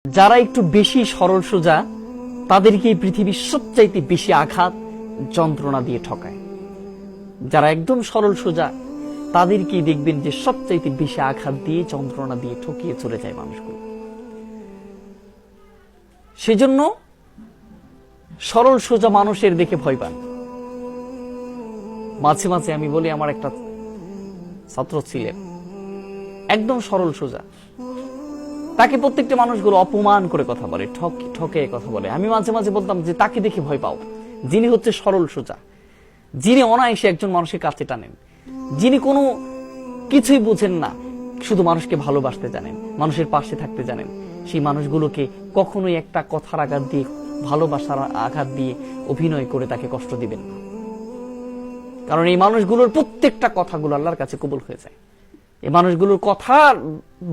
যারা একটু বেশি সরল সোজা তাদেরকে এই পৃথিবীর সবচাইতে বেশি আঘাত যন্ত্রণা দিয়ে ঠকায়। যারা একদম সরল সোজা তাদেরকেই দেখবেন যে সবচাইতে বেশি আঘাত দিয়ে যন্ত্রণা দিয়ে ঠকিয়ে চলে যায় মানুষগুলো। সেজন্য সরল সোজা মানুষের দেখে ভয় পান। মাঝে মাঝে আমি বলি, আমার একটা ছাত্র ছিলেন একদম সরল সোজা, তাকে প্রত্যেকটা মানুষগুলো অপমান করে কথা বলে, ঠকে কথা বলে। আমি মাঝে মাঝে বলতাম যে তাকে দেখে ভয় পাও, যিনি হচ্ছে সরল সোজা, যিনি অনায়াসে একজন মানুষের কাছে টানেন, যিনি কোনো কিছুই বুঝেন না, শুধু মানুষকে ভালোবাসতে জানেন, মানুষের পাশে থাকতে জানেন। সেই মানুষগুলোকে কখনোই একটা কথার আঘাত দিয়ে, ভালোবাসার আঘাত দিয়ে অভিনয় করে তাকে কষ্ট দিবেন না। কারণ এই মানুষগুলোর প্রত্যেকটা কথাগুলো আল্লাহর কাছে কবুল হয়ে যায়। এই মানুষগুলোর কথা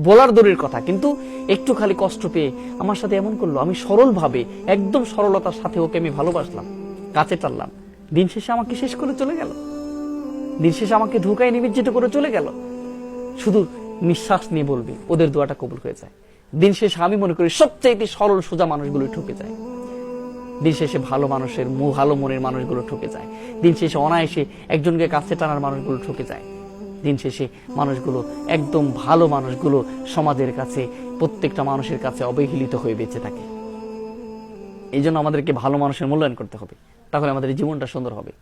বলার দূরের কথা, কিন্তু একটু খালি কষ্ট পেয়ে আমার সাথে এমন করলো, আমি সরল ভাবে একদম সরলতার সাথে ওকে আমি ভালোবাসলাম, কাছে টানলাম, দিন শেষে আমাকে শেষ করে চলে গেল, দিন শেষে আমাকে ঢুকায় নিমজ্জিত করে চলে গেল। শুধু নিঃশ্বাস নিয়ে বলবি, ওদের দোয়াটা কবুল হয়ে যায়। দিন শেষে আমি মনে করি সবচাইতে সরল সোজা মানুষগুলো ঠকে যায়। দিন শেষে ভালো মানুষের ভালো মনের মানুষগুলো ঠকে যায়। দিন শেষে অনায়াসে একজনকে কাছে টানার মানুষগুলো ঠকে যায়। দিন শেষে মানুষগুলো, একদম ভালো মানুষগুলো সমাজের কাছে, প্রত্যেকটা মানুষের কাছে অবহেলিত হয়ে বেঁচে থাকে। এই জন্য আমাদেরকে ভালো মানুষের মূল্যায়ন করতে হবে, তাহলে আমাদের জীবনটা সুন্দর হবে।